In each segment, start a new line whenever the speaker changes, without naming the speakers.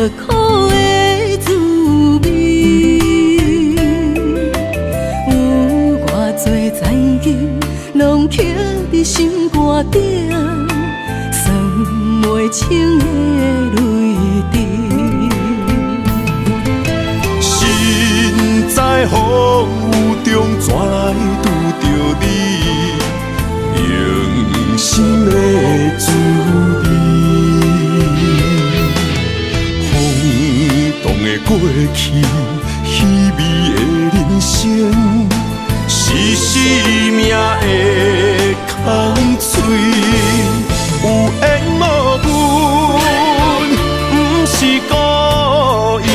苦的滋味。有偌多残金，拢刻伫心肝顶，算袂清的泪滴。
心在风雨中，怎来拄着你？用心的滋味，风动的过去，稀微的人生，是生命的空嘴，有缘无分，不是故意，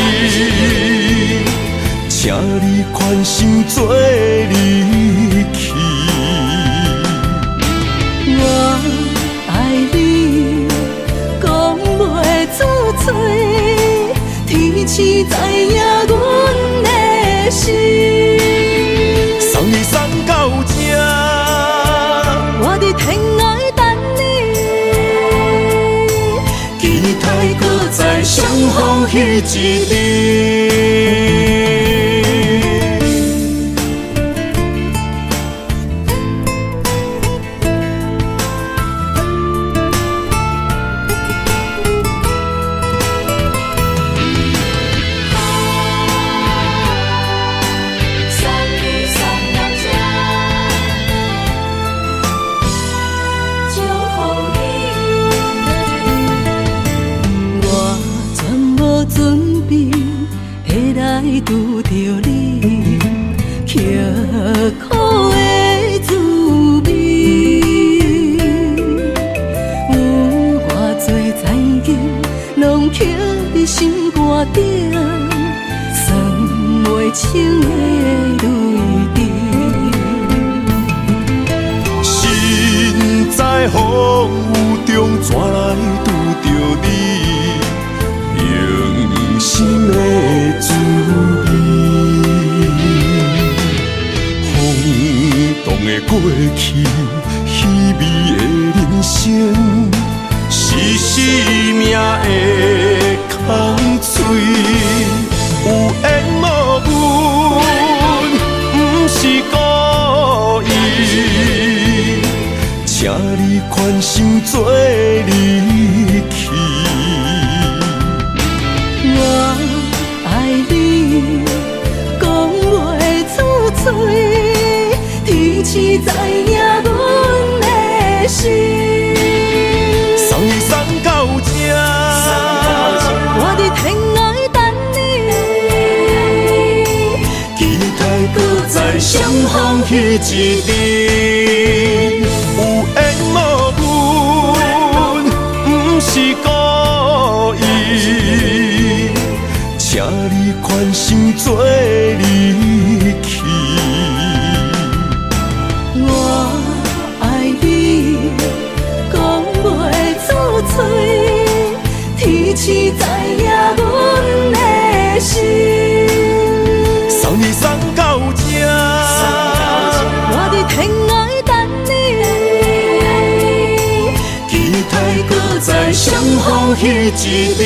请你宽心做离去。
我爱你，讲袂出嘴，天赐知影阮的心。
送你送到这，
我伫天涯等你，
期待搁再相逢彼一日。
拄着你，刻苦的滋味。有偌多残金，拢刻伫心肝顶，算袂清的泪滴。
心在风雨中，怎来拄着你？用心的滋味，风动的过去，稀微的人生，是生命的空嘴，有缘无分，不是故意，请你宽心做离去。
我爱你，讲袂出嘴，天赐知影阮的心。
送你送到这，
我伫天涯等你，
期待搁再相逢彼一日。有缘无分，不是故意，请你宽心做离去。
我爱你，讲袂出嘴，天赐知影阮的心。
送你送到这，
我伫天涯等你，
期待搁再相逢彼一日。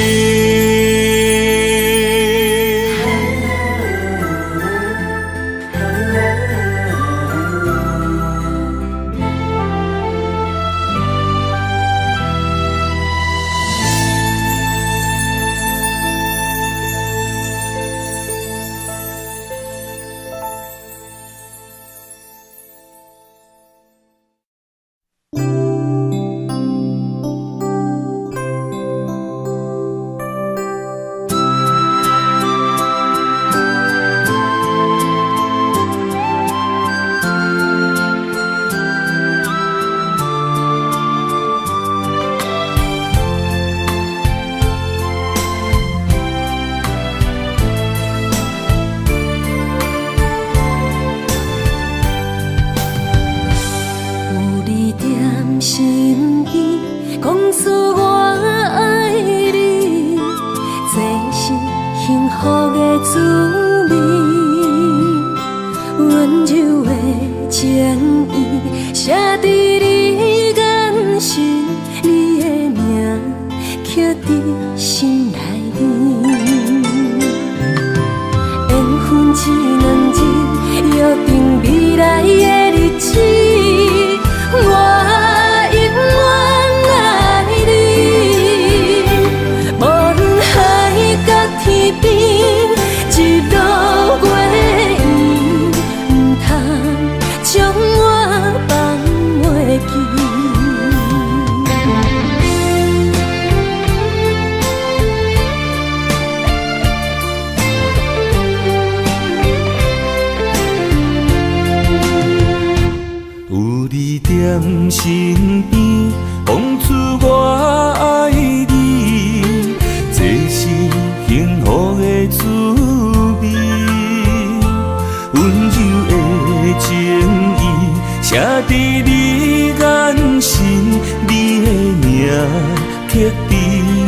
刻在心内面。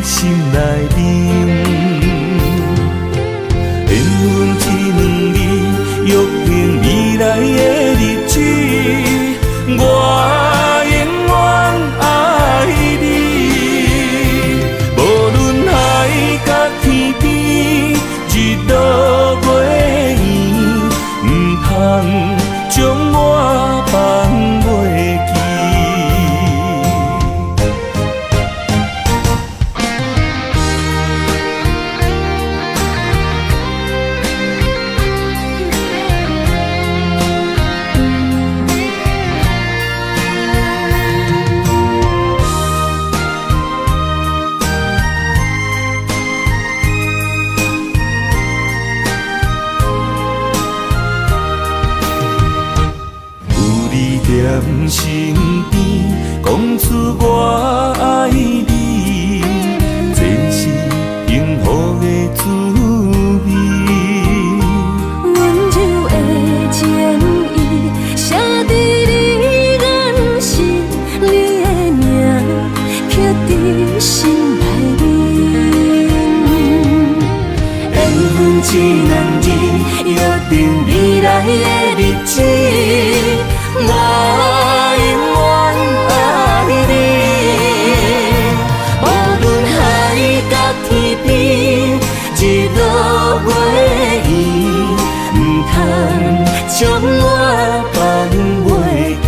心内面。缘分一两字，约定未来的日子，我永远爱你。无论海角天边，日落月圆，唔通将我放袂记。在身边，讲出我爱你，这是幸福的滋味。
温柔的情意，写在你眼心，你的名刻在心内面。缘分一两字，约定未来的日子。我永远爱你，无论海角天边，日落月圆，唔通将我放袂记。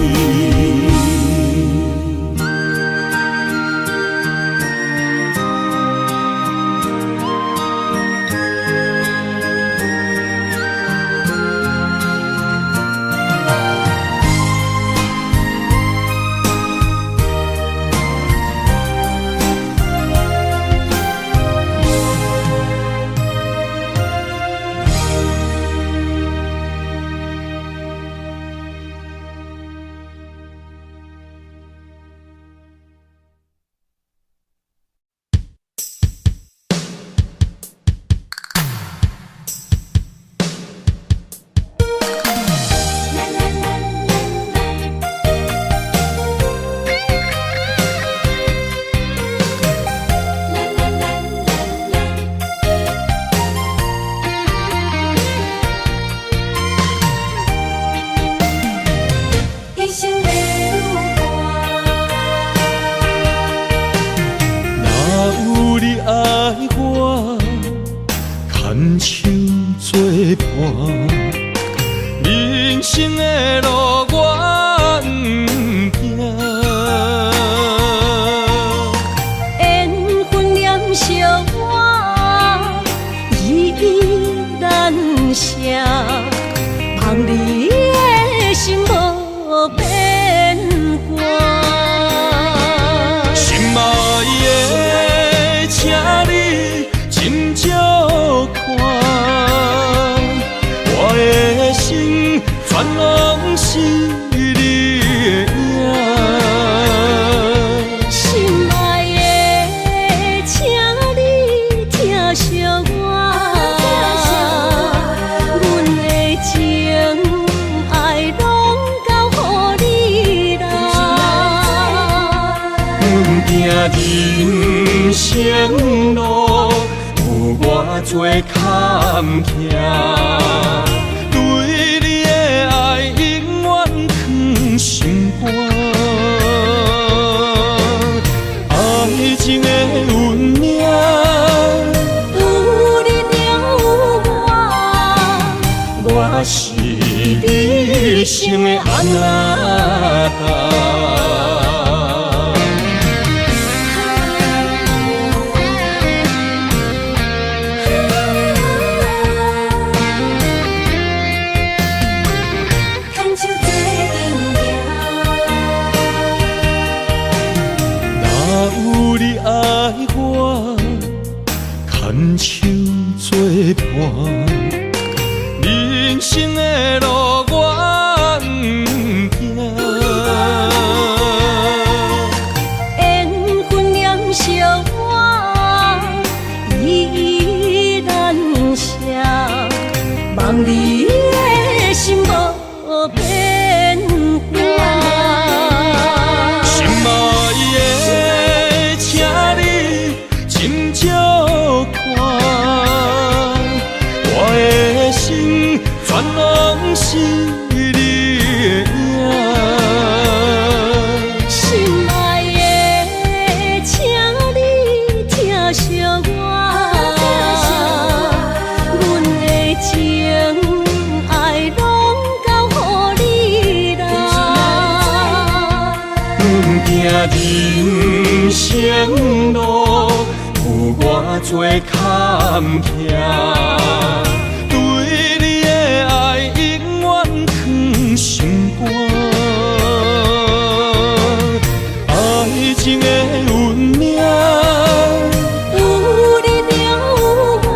牵手作伴，人生的路我不行。缘分念相我，依依难舍，望你的心无变卦。
心爱的，请你斟酌看，我的心全拢是你的影。
心爱的，请你疼惜我，阮的情爱拢交予你啦。
阮行人生路。有偌多坎坷，对你的爱永远藏心肝。爱情的运命，
有你了有我，
我是你生的安那达。牵手作伴，人生的路我不行。
缘分念相我，依依难舍，望你的心无变卦。
心爱的，请你斟生路有偌多坎坷，对你的爱永远藏心肝。爱情的运命，
有你就有我，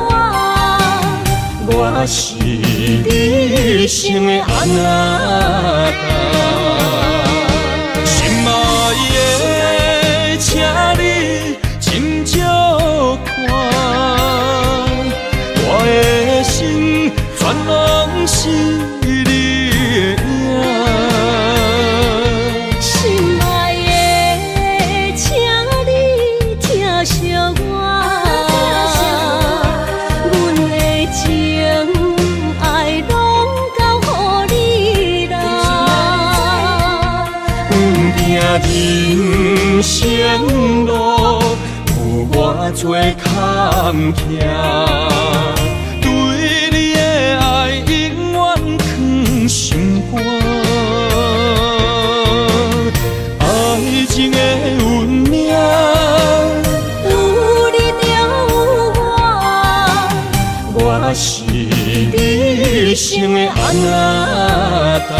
我是你生的安那达。心爱的，请你斟酌看，我的心全拢是你的影。
心爱的，请你疼惜我，阮的情爱拢交予你啦。
阮行人生路有偌多坎坷，对你的爱永远藏心肝。爱情的运命，
有你就有我，
我是你生的安那达。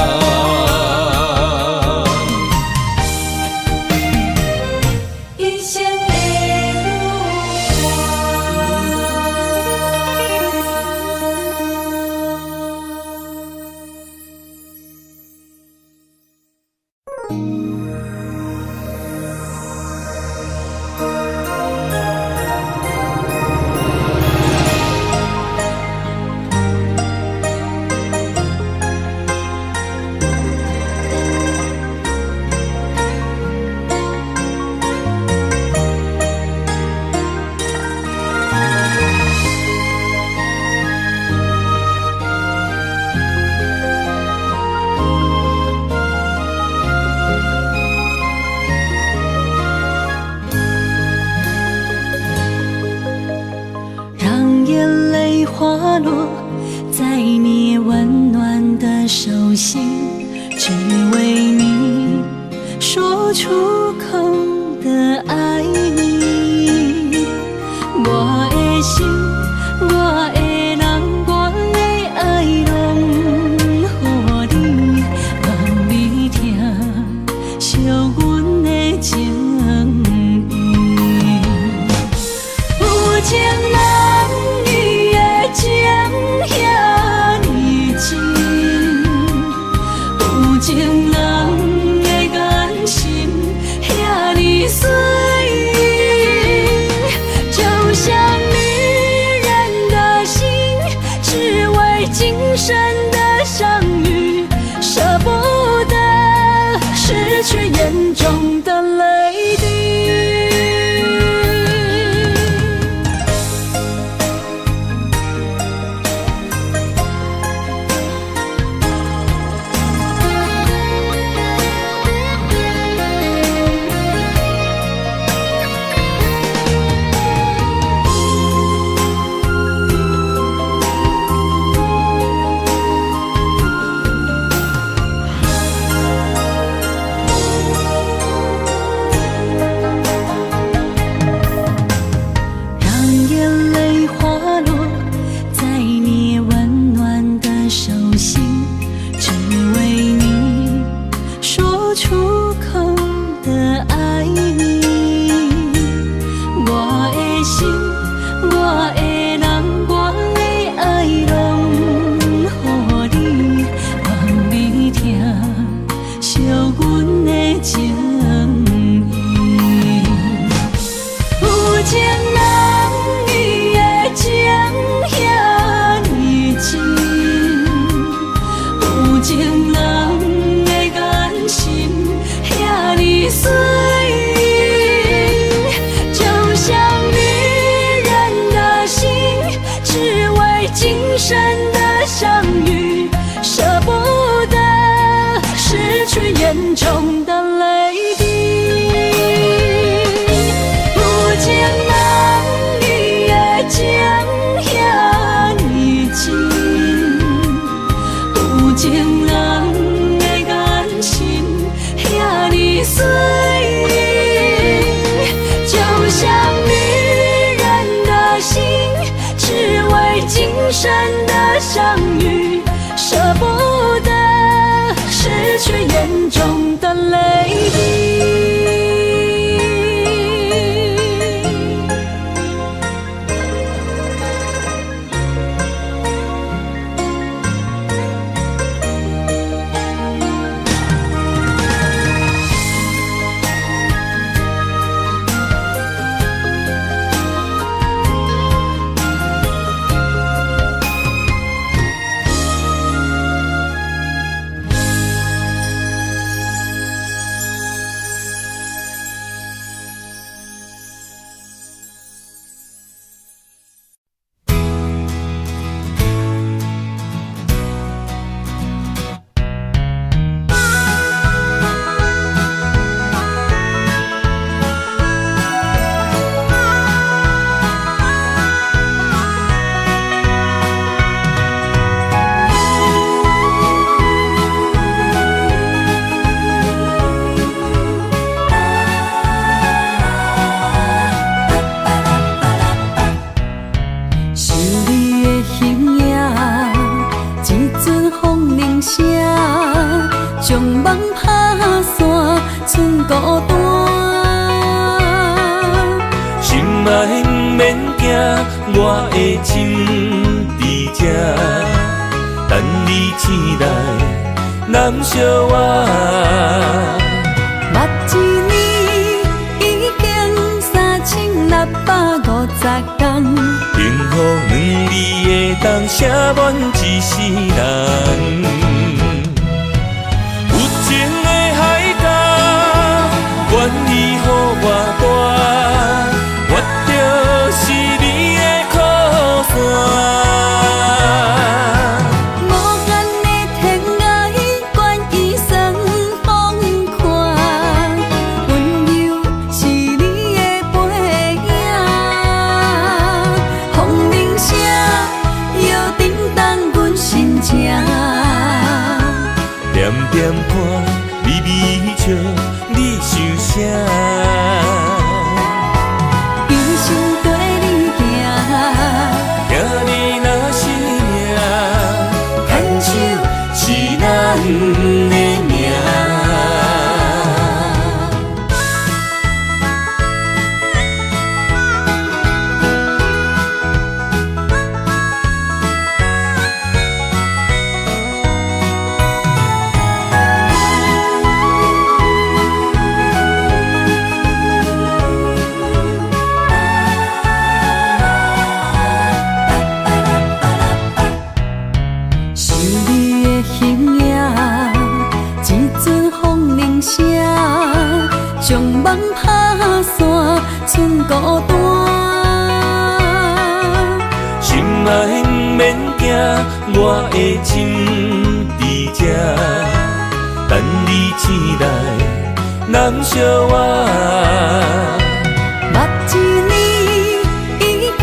一生的让眼泪滑落在你温暖的手心，只为你说出口的爱你。我的心，我的人，我的爱拢予你，望你疼惜阮的情意。有情人你的情遐呢真，有情人的眼神遐呢水，就像你生的相遇，舍不得失去眼中的泪滴。
我的心伫这，等你醒来，难相我。
目一年已经3650天，
幸福两字的当写满一世人。有情的海角，愿意予我跋。我就是你的靠山。
无限的天涯，愿意算风看。温柔是你的背影，风铃声摇叮当阮心情。
点点看，微微笑，你想啥？咱的命。将梦打散，剩孤单。心爱不免惊，我的心伫这，等你醒来，难相我。
目一年已经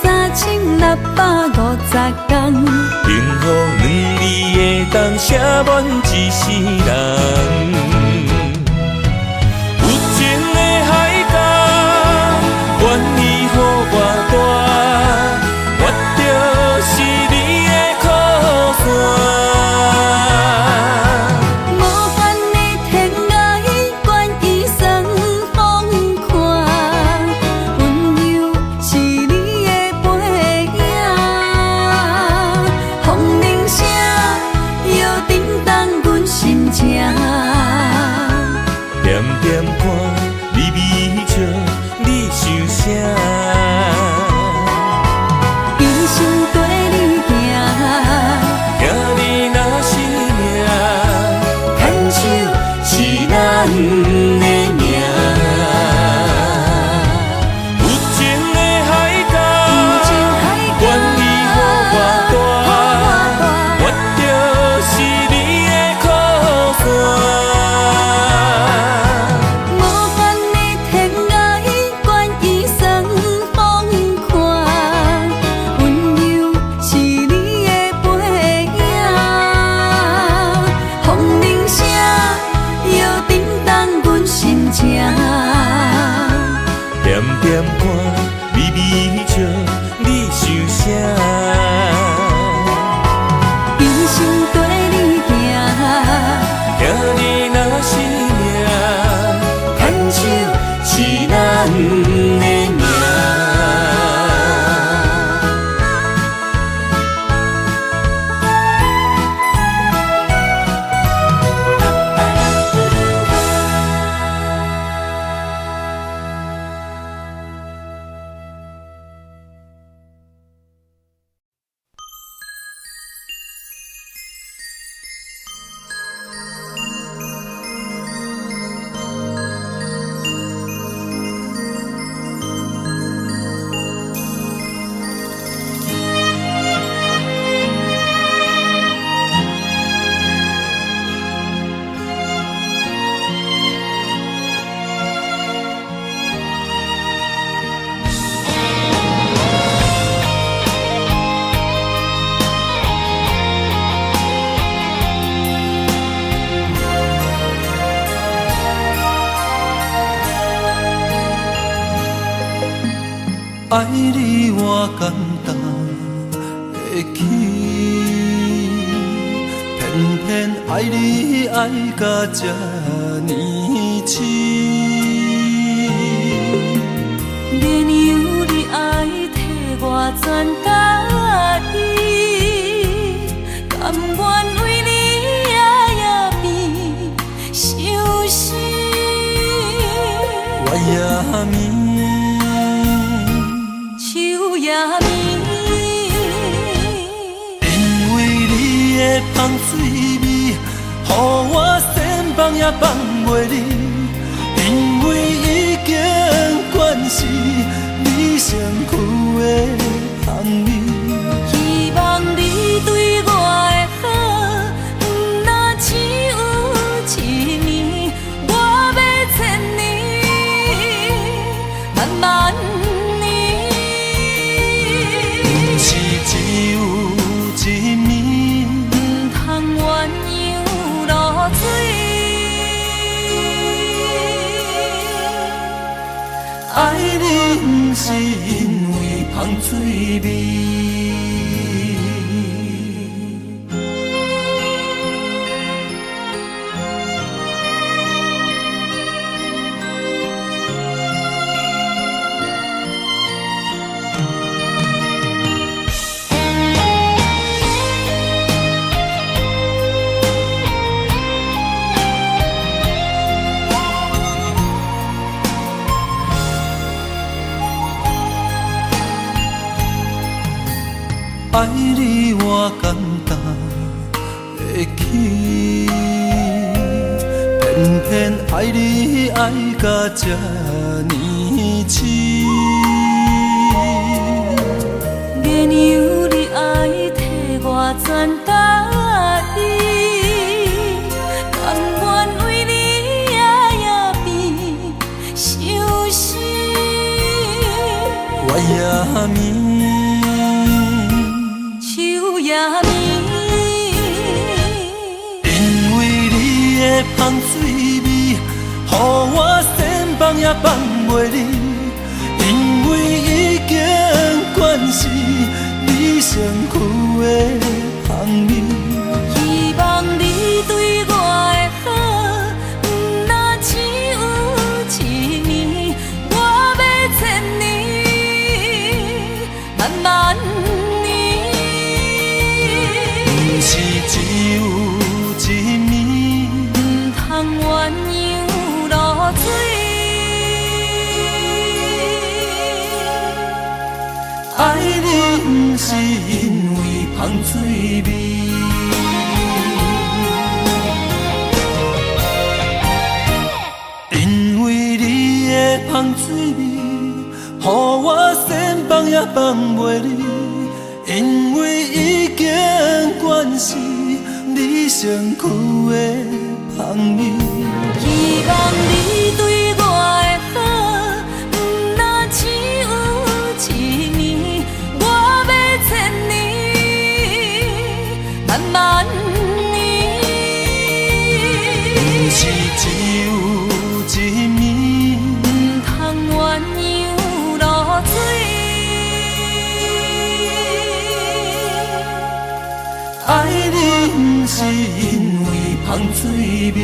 3650天，
幸福两字的当写满一世人。愿意予我跋，我就是你的靠山。
无限的天涯，愿意算风看。温柔是你的背影，风铃声摇叮当阮心情。
爱你我简单会起，偏偏爱你爱到这呢痴。
连由你爱替我全家己，甘愿为你夜眠伤心。
我也眠，
手也眠，
因为你的香水味，予我先放也放袂离。因为已经惯是你身躯的香味，
希望你对我的好，不若只有一年，我要千年，慢慢年。
不是只有一年，
不通鸳鸯落水。
爱你不是因为香水味。爱你我简单会起，偏偏爱你爱到这呢痴。
连由你爱替我全家己，甘愿为你夜眠伤心。
我也眠，
手也眠，
因为你的香水味，予我先放也放袂离。因为已经惯是你身躯的香味，
希望你对我的好，不若只有一年，我要千年，慢慢年。
不是只有一年，
不通鸳鸯落水。
爱你不是因为香水味，因为你的香水味，予我先放也放袂离。因为已经惯是你身躯的香味，
希望你对我的好，不若只有一年，我要千年，慢慢年。
不是只有一年，
不通鸳鸯落水。
爱你不是因为香水味。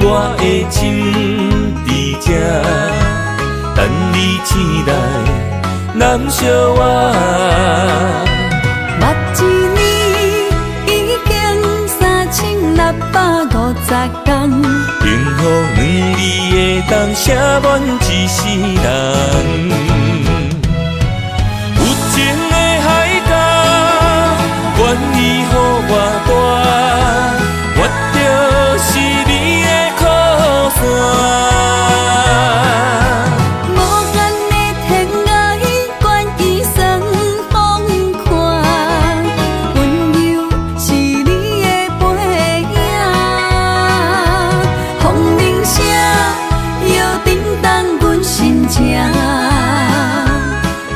我的心伫这，难相偎。
目一年已经3650天，
幸福两字会当写满一世人。有情的海角，愿意予我大，我就是你的靠山。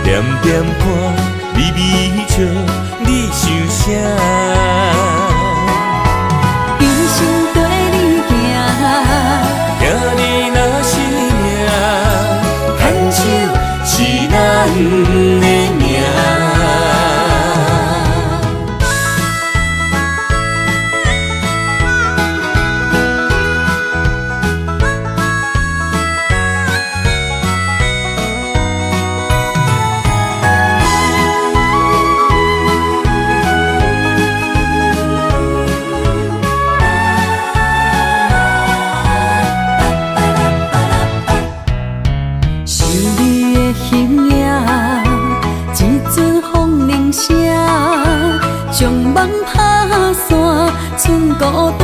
点点看，微微笑，你想啥？
一生跟你行，
行你若是命，牵手是咱的命。将梦拍散，剩孤单。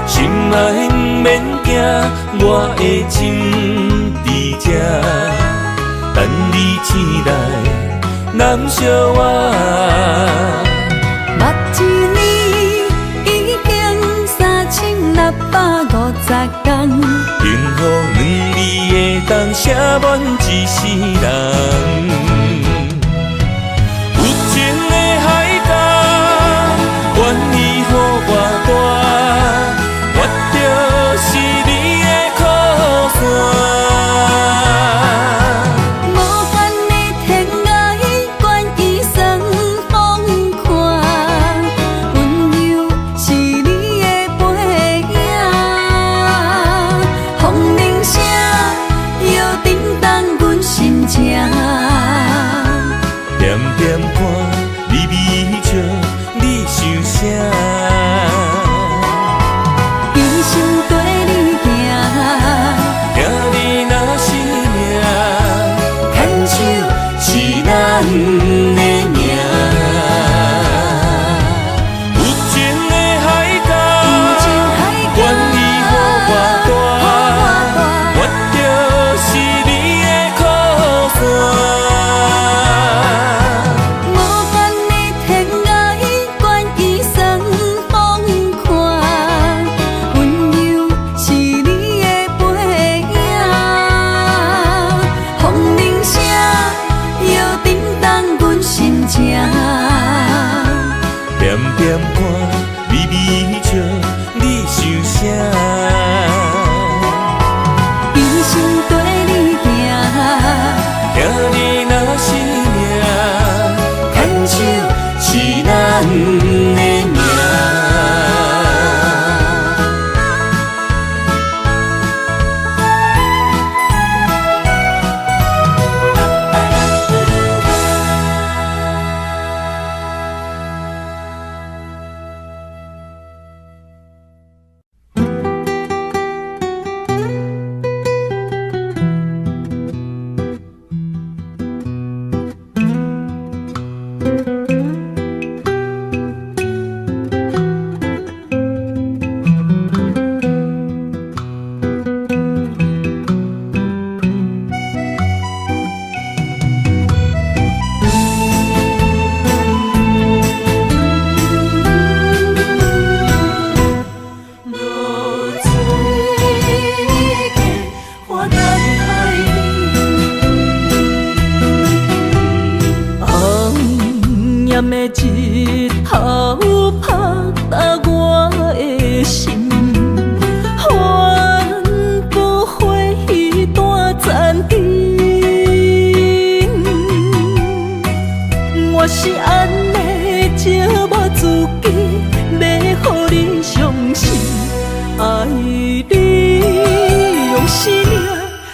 心爱不免惊，我的心伫这，等你醒来，难相偎。
目一年已经3650天，
幸福两字会当写满一世人。愿意予我大，我就是你的靠山。
无限的天涯，愿意算风看，温柔是你的背影。风铃声摇叮当阮心情，
点点看，微微笑。你想啥？
一生跟你行，
行你若是命，牵手是咱的命。有情的海角，愿意予我大，我就是你的靠山。点点看，微微笑，你想啥？
一生跟你行，
行你若是命，牵手是咱的命。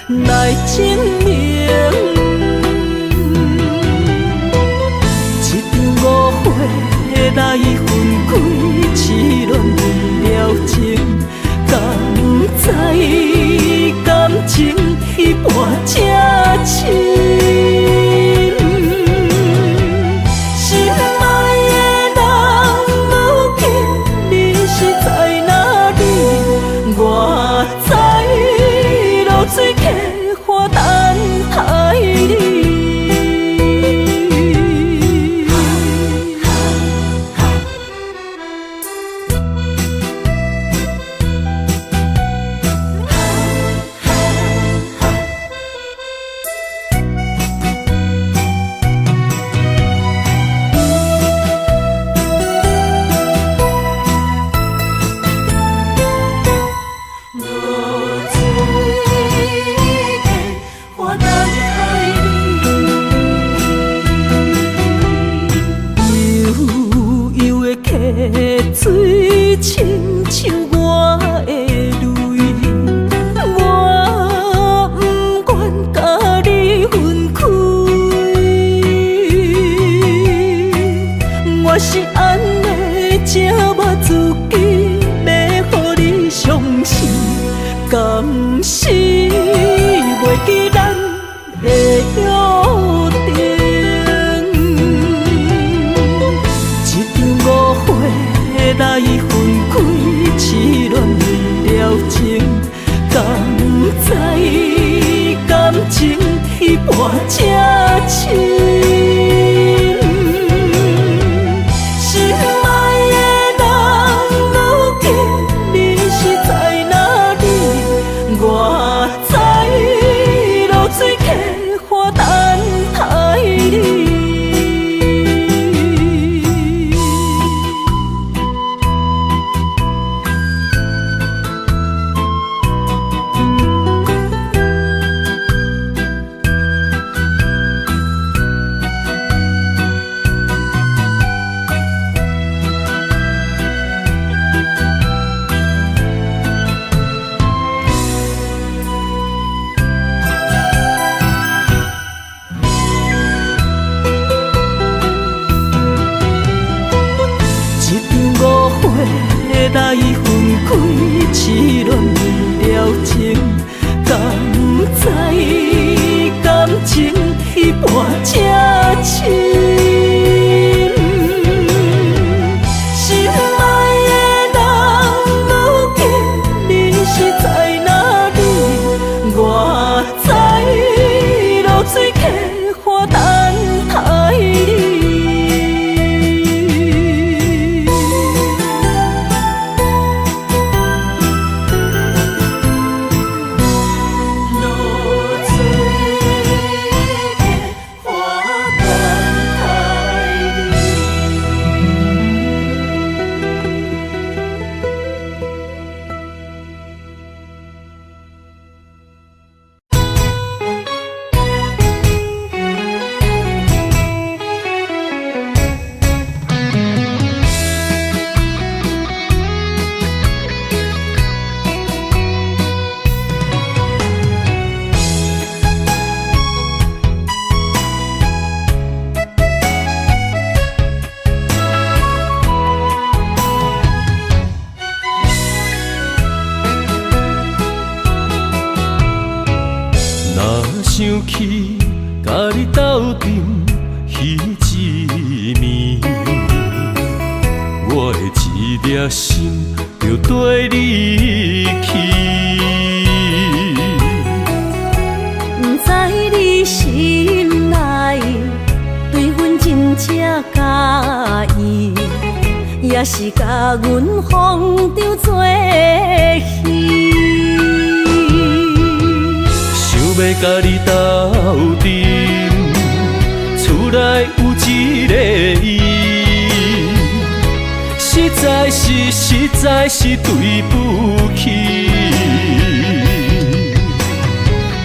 来证明。一场误会来分开，痴恋为了情，敢知感情一半才深。水客花等海里。水亲像我的泪，我不愿甲你分开。我是安尼这么自己，要予你相信，敢是袂记咱的约定。来分开，痴恋为了情，敢知感情一半才深。心爱的人，如今你是在哪里？我在落水客花等海里。来分开，痴恋为了情，敢知感情一半才深。心爱的人，如今你是在哪里？我在落水客花等海里。想起甲你斗阵彼一暝，我的一粒心就跟你去。不知你心内对阮真正介意，也是甲阮放着做戏。要甲你斗阵，厝内有一个伊，实在是对不起。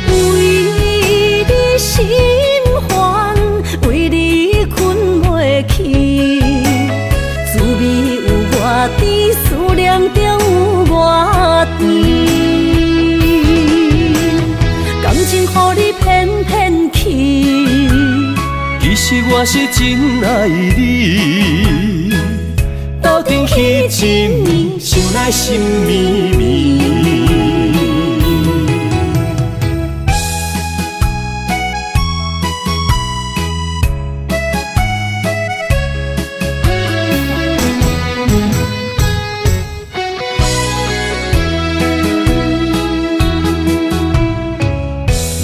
为你心烦，为你困袂去，滋味有偌甜，思念中有偌甜。
我是真爱你，斗阵彼一暝，想来心绵绵。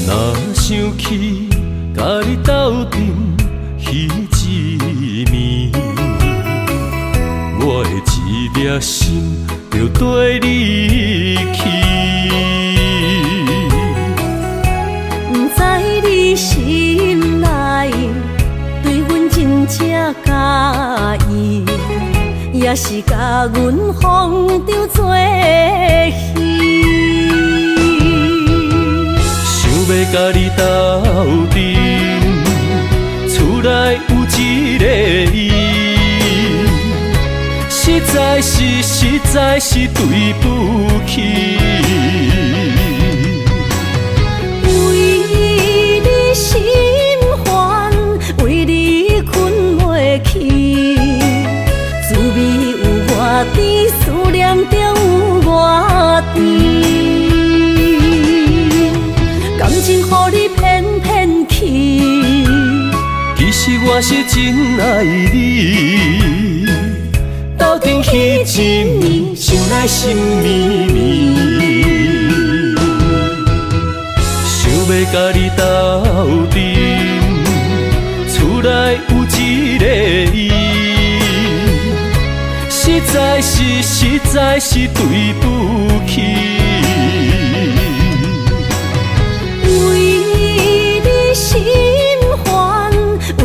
若想起甲你斗阵彼一暝，我的一粒心就跟你去。
不知你心内对阮真正介意，也是甲阮放着做戏。
想要甲你斗阵，厝内有一个伊，实在是对不起。
为你心烦，为你困袂去，滋味有外甜，思念就有外甜。感情予你骗骗去，
其实我是真爱你，斗阵彼一暝，想来心绵绵。想要甲你斗阵，厝内有一个伊，实在是对不起。
为你心烦，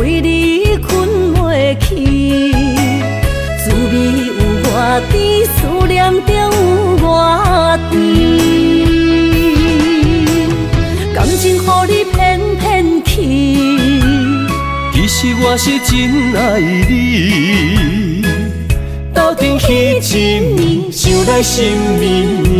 为你困袂去，滋味有外甜，思念就有外甜。感情予你骗骗去，
其实我是真爱你，斗阵彼一暝，想来心绵绵。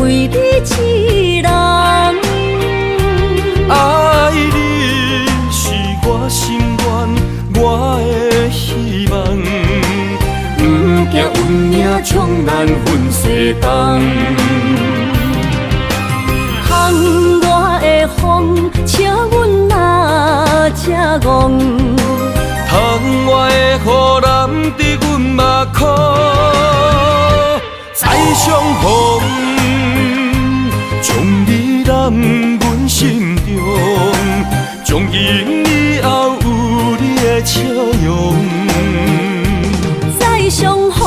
为你一人，
爱你是我心愿，我的希望。不惊运命冲咱分西东，
窗外的风笑阮哪只戆，
窗外的雨淋伫阮目眶，再相逢。将你揽阮心中，从今以后有你的笑容。
再相逢，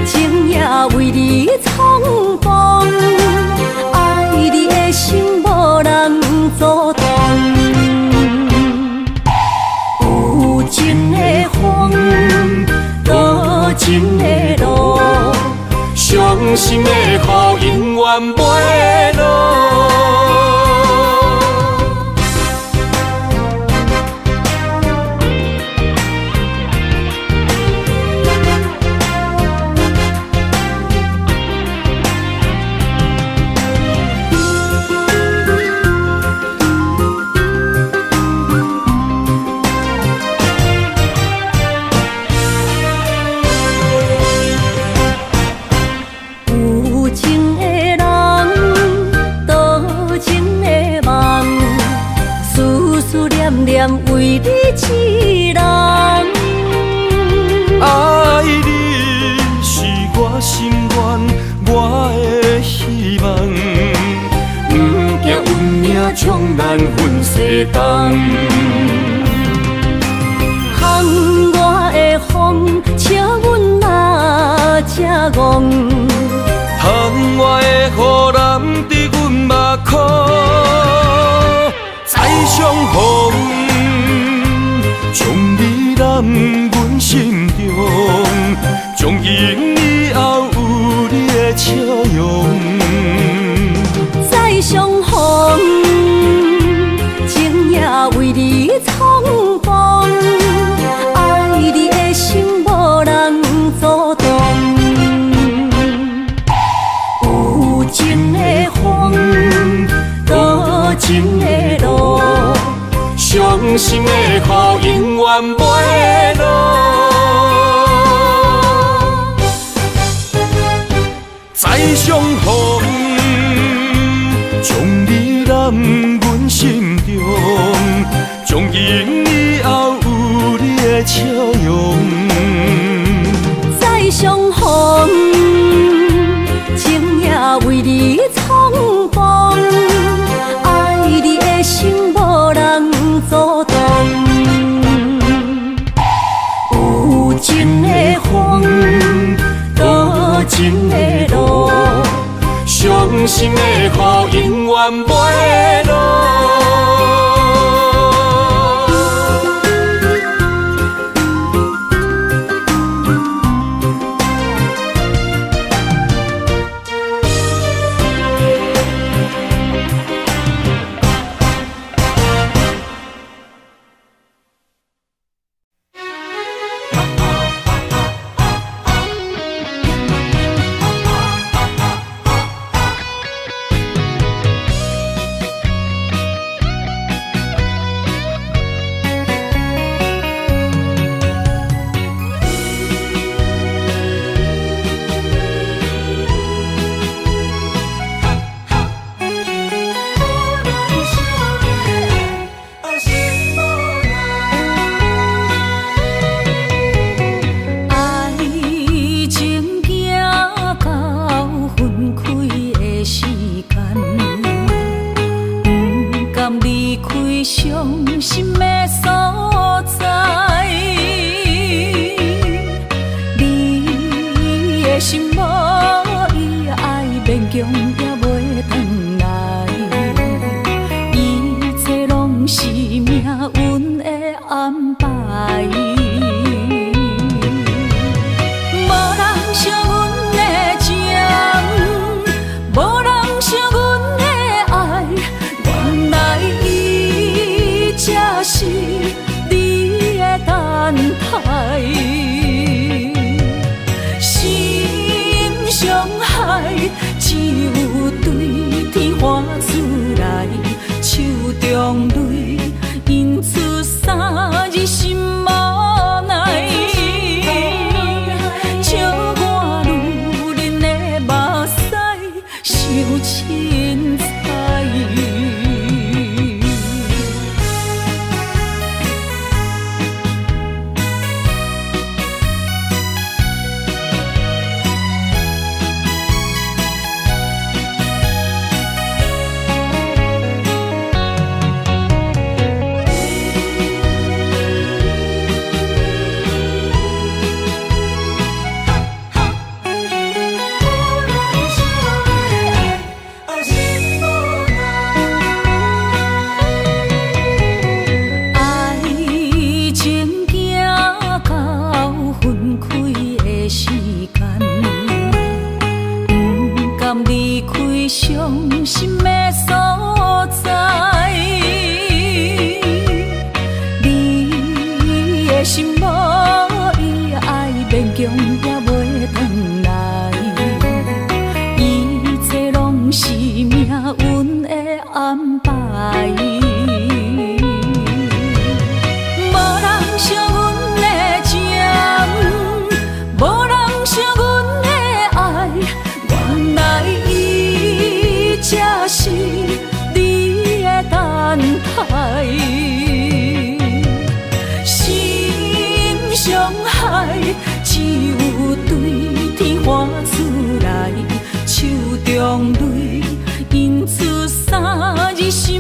情也为你冲动，爱你的心无人阻挡。有情的风，多情的路。伤心的雨永远袂落。有情的人，
难分西东。
巷外的风，笑阮哪这戆。
窗外的雨淋伫阮目眶，再相逢，将你揽阮心中，从今以后有你的笑容。
再相逢，情也为你冲动，爱你的心无人阻挡。有情的风，多情的路，伤心的雨永远袂落。
再相逢，将你揽阮心中，从今以后有你的笑容。
再相逢，情也为你冲动，爱你的心无人阻挡。有情的风，多情的路，伤心的雨永远袂落。中泪，因此三日。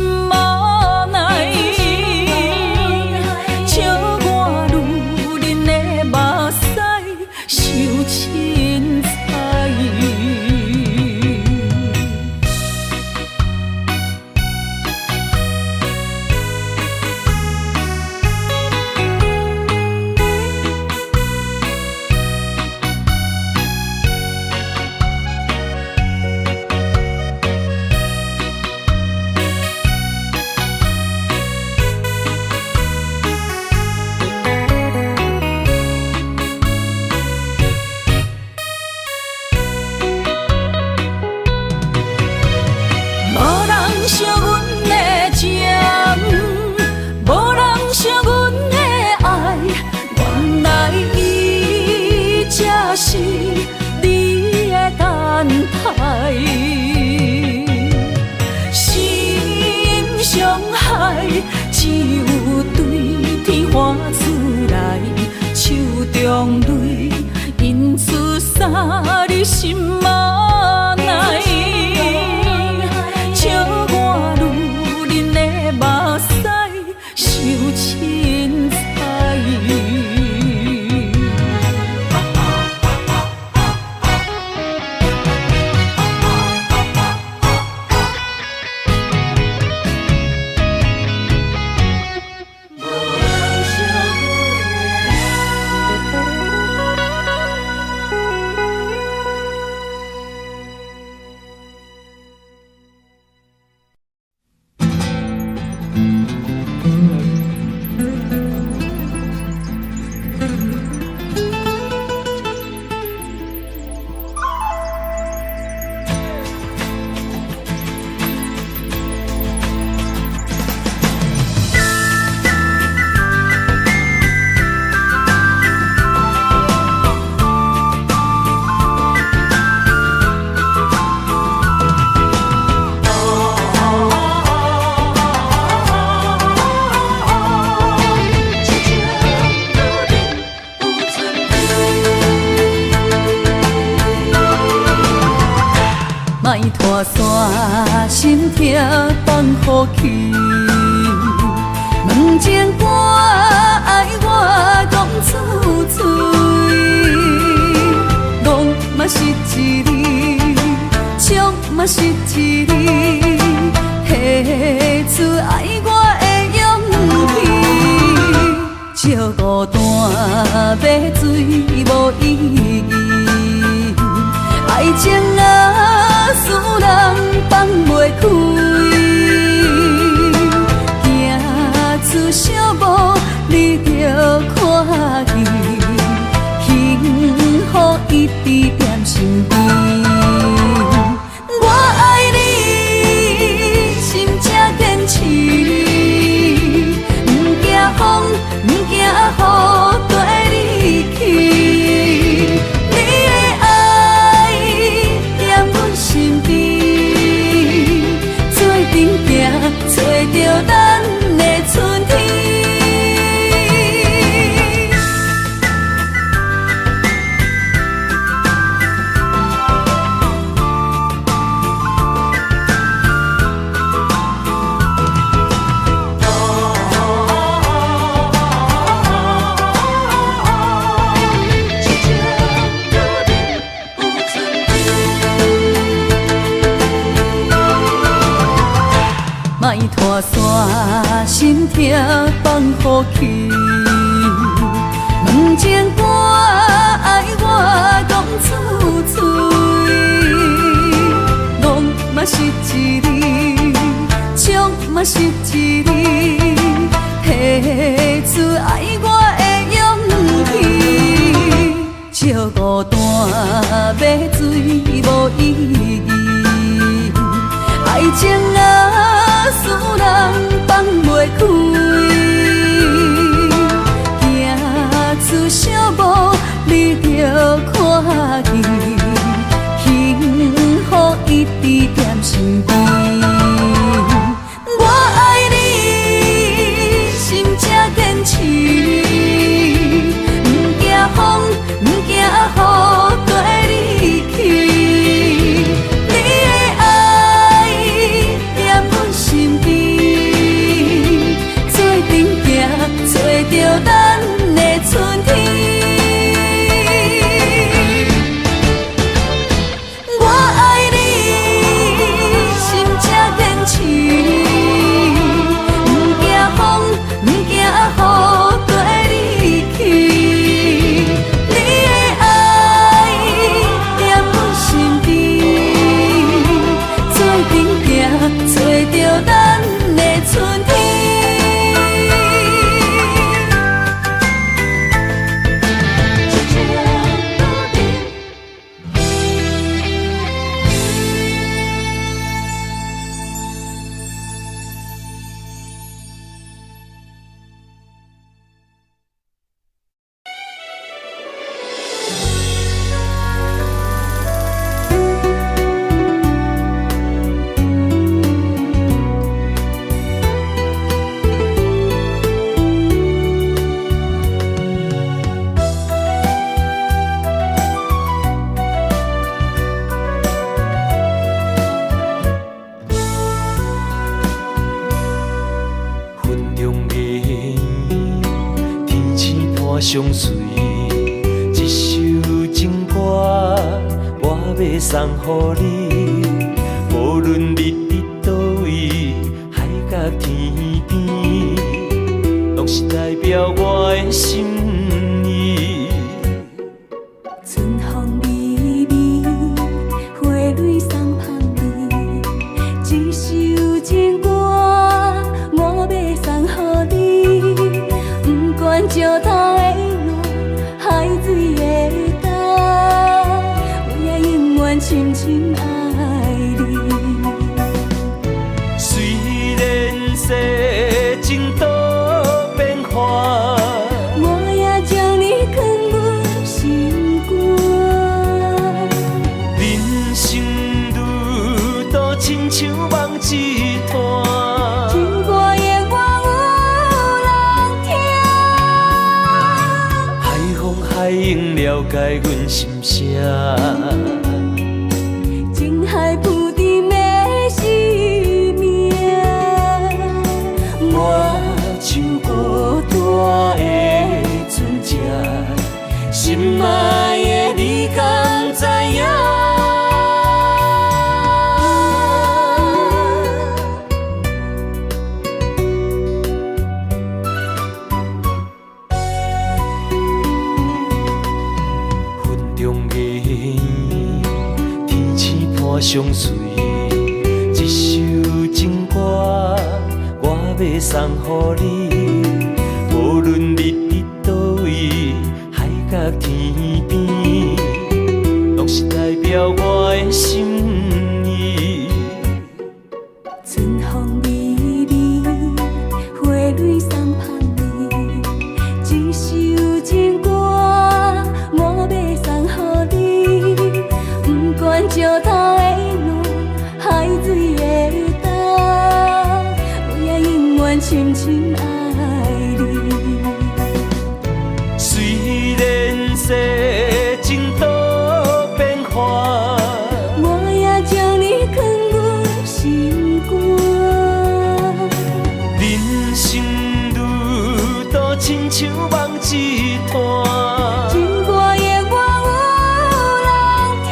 伤害，只有对天花出来，手中泪因出洒你心嘛奈，笑我女人的目屎受凊彩。莫拖山心痛放乎去，问情歌爱我讲出嘴，戆嘛是一字，唱嘛是一字，提出爱我的勇气，照孤单要水无意义，爱情啊，使人放袂开，行出小步，你着看见，幸福一直踮身边。我爱你，心正坚持，不惊风，不惊雨，跟你去。找着咱的春天。莫拖山心痛放乎去，问情歌爱我讲出嘴，戆嘛是一字，唱嘛是一字，提出爱我的勇气，照孤单要水无意义，爱情啊，使人放袂开，行出小步，你着看见，幸福一直踮身边。我爱你，心正坚持，不惊风，不惊雨，跟你去。身边，做阵行，找着咱的春天。我爱你，心正坚持，不惊风，不惊雨，跟你去。你的爱踮阮身边，做阵行，找着咱的春天。
相随，一首情歌我要送予你。无论你伫倒位，海角天边，拢是代表我的心意。
春风微微，花蕊送香味，一首情歌我要送予你。不管石头的路，海水的干，我也永远深深爱你。
虽然世情多变化，
我也将你藏入心肝。
人生路途亲像梦一段，
情歌永远有人听。
海风海涌了解阮心声。
情海浮沉的生命，我像孤单的船只，心爱的你敢知影？
云中月圆，天星伴相随，一首情歌我要送予你。无论你伫倒位，海角天边，拢是代表我的心意。
春风微微，花蕊送香味，一首情歌我要送予你。不管石头的路，海水的干，我也永远深深爱你。
虽然世情多变化，
我也将你藏入心肝。
人生路途亲像梦一段，
情歌永远有人听。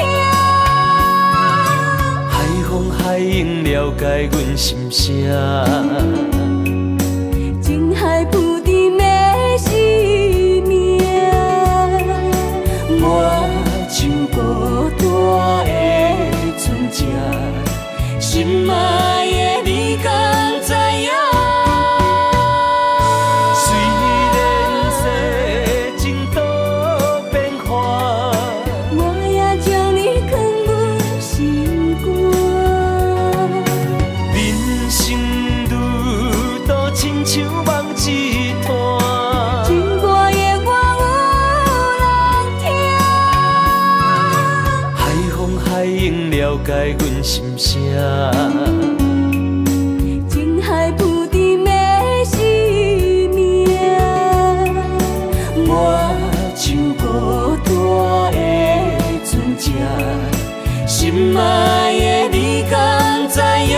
海风海涌了解阮心声。
情海浮沉的生命，我像孤单的船只，心爱的你敢知影？
虽然世情多变化，
我也将你藏入心肝。
人生路途亲像梦一段，
情歌永远有人听。
海风海涌了解阮心声。
情海浮沉的生命，我像孤单的船只，心爱的你敢知影？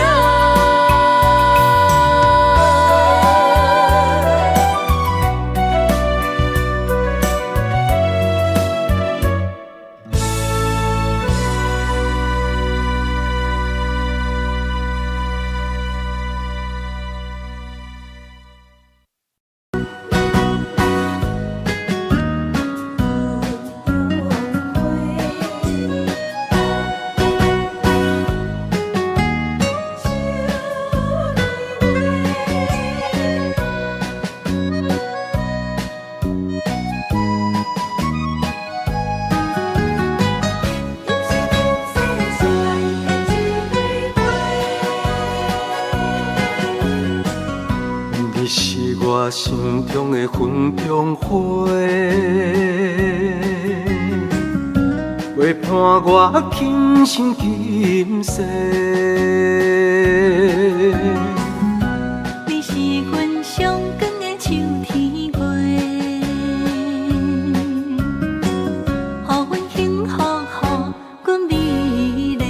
你是我心中的云中花，陪伴我今生今世。
你是阮上光的秋天月，予阮幸福，予阮美丽。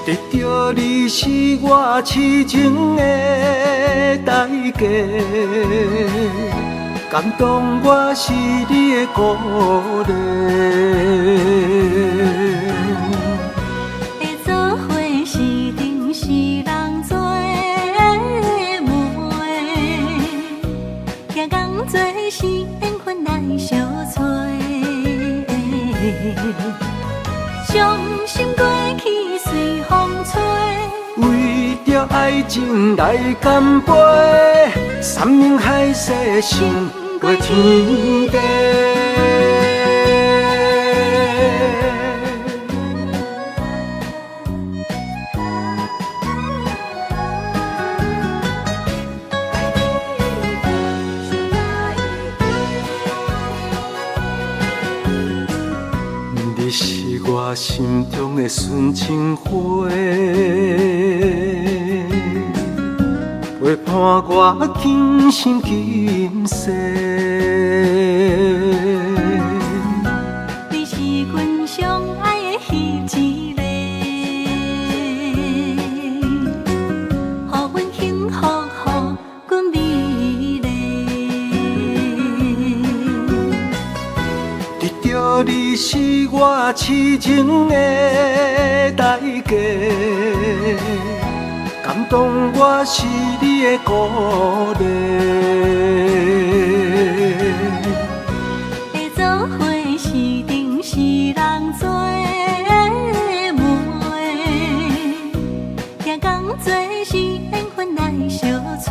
得到你是我痴情的代价，感动我是你的鼓励。
会做伙是定是人做媒，行工做是缘分来相找。伤心过去随风吹，
为着爱情来干杯，山盟海誓胜过天地。你是我心中的纯情花，陪伴我今生今世。
你是阮上爱的彼一个，予阮幸福，予阮美丽。
得到你是我痴情的代价，感动我是你的鼓励。
会做伙是定是人做媒，行工做是缘分来相找。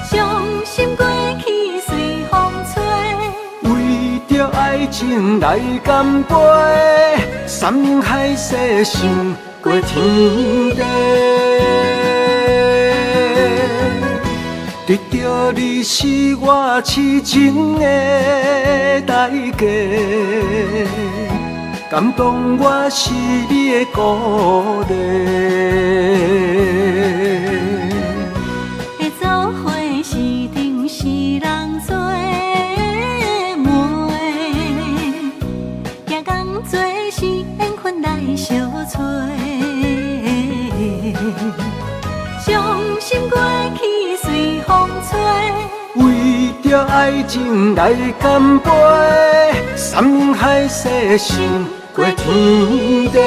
伤心过去随风吹，
为着爱情来干杯，山盟海誓胜过天地。得到你是我痴情的代价，感动我是你的鼓励。
会做伙是定是人做媒，行工做是缘分来相找。伤心过去随风吹，
为着爱情来干杯，山盟海誓胜过天地。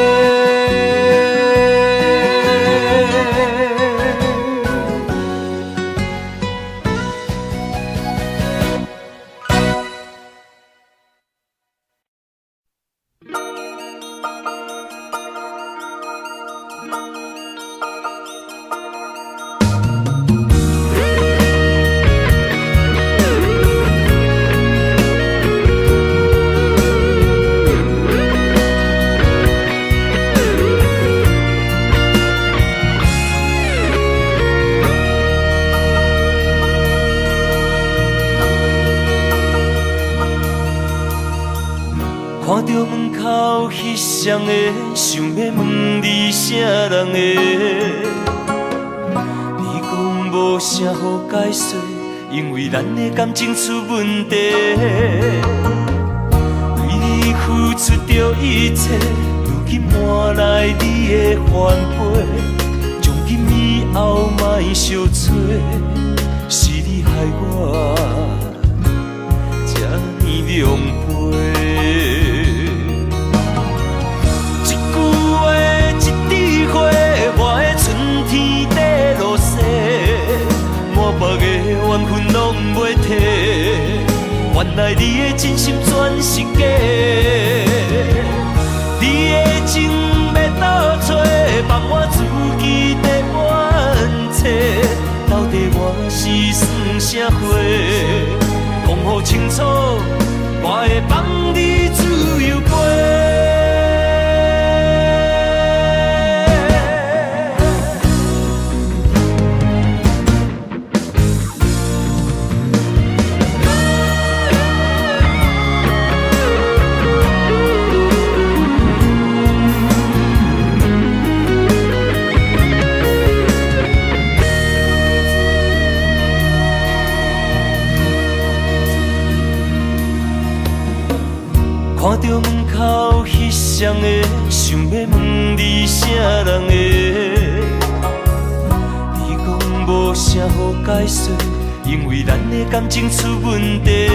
看到门口迄双的，想要问你啥人的？你讲无啥好解释，因为咱的感情出问题。为你付出着一切，如今换来你的反悔。从今以后莫相找，是你害我这呢狼狈。缘分拢袂退，原来你的真心全是假。你的情要倒找，放我自己在冤切。到底我是算啥货？讲好清楚，我会放你自由飞。双的，想要问你啥人的？你讲无啥好解释，因为咱的感情出问题。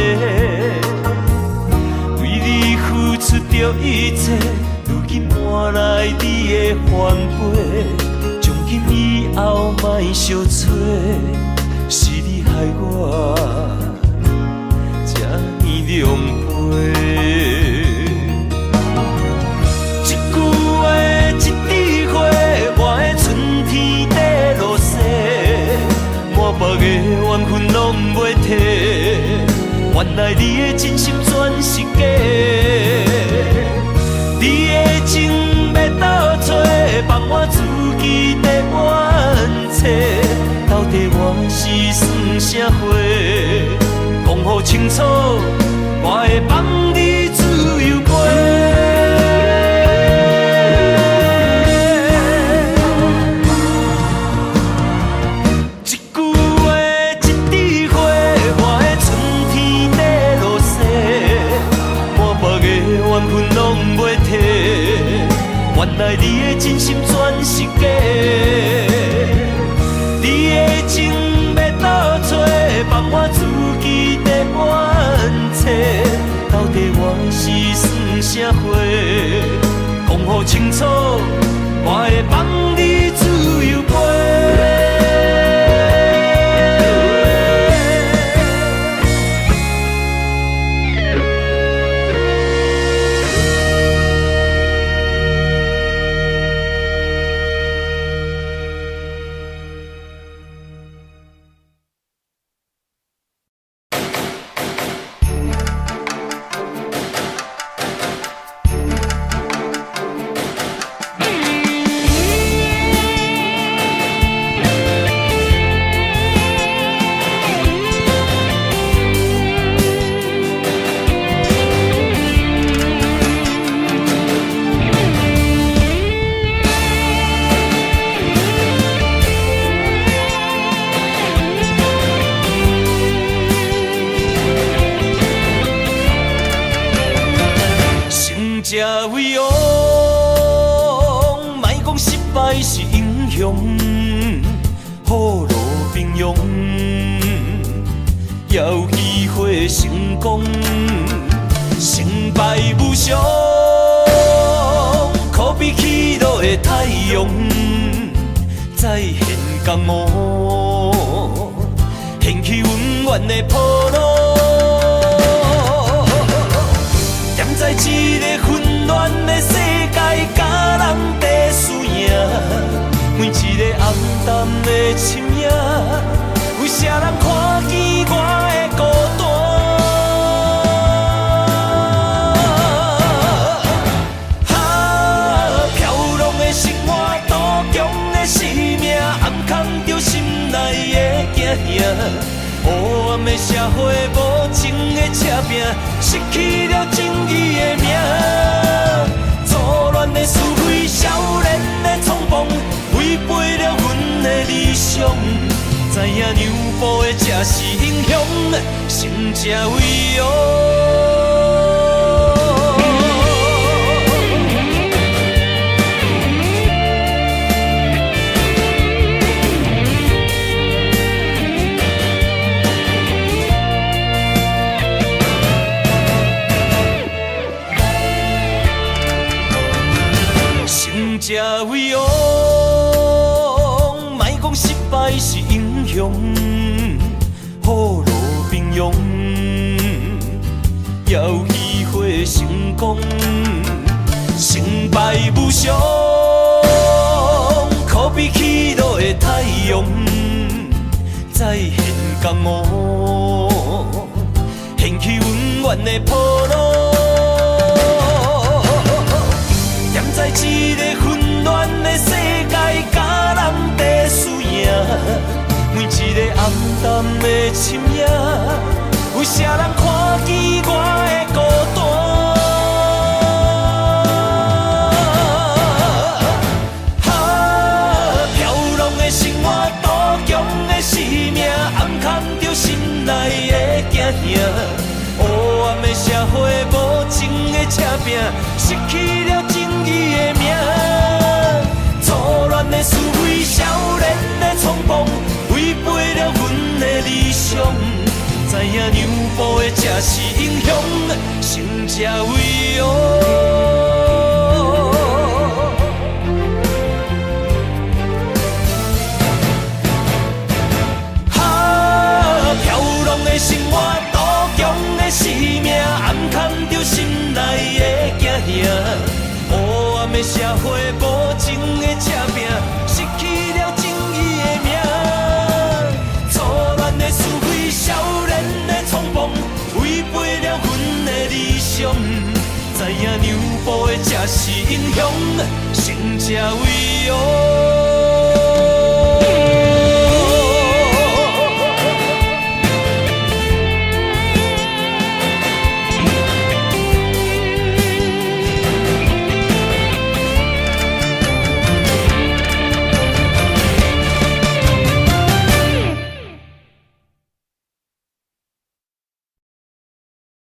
为你付出着一切，如今换来你的反背。从今以后莫相找，是你害我这呢狼狽。一句话，一枝花，我的春天在落雪，满腹的怨恨拢袂褪。原来你的真心全是假，你的情要倒找，放我自己在冤切。到底我是算啥货？讲好清楚，我会放你自由飞。原来你的真心全是假，你的情要倒找，放我自己在冤切。到底我是算啥货？讲好清楚，我会放你自由飞。这位王，莫讲失败是英雄，好路平庸，要机会成功，成败无常，可比起落的太阳，再现江湖，掀起温暖的坡路。在一个混乱的世界，甲人在输赢，每一个暗淡的深夜，有啥人看见我的孤单？飘浪的生活，多强的生命，暗藏着心内的惊吓。黑暗的社会，无情的赤拼，失去了正义的名。错乱的是非，少年的冲动，违背了阮的理想。知影让步的才是英雄，成这位王。这位王，莫讲失败是英雄，好路平庸，要机会成功，成败无常，可比起落的太阳，再现江湖，掀起温暖的坡路。在一个混乱的世界，甲人在输赢，每一个暗淡的深夜，有啥人看见我的孤单？飘浪的生活，多强的生命，暗藏着心内的惊吓。黑暗的社会，无情的赤拼，失去了才是英雄，成才伟哦。飘浪的生活，渡强的生命，暗藏着心内的惊吓。黑暗的社会，无情的赤拼，失去了正义的名。错乱的思维，少年的冲动，违背了阮的理想。知影让步的才是英雄，成才伟哦。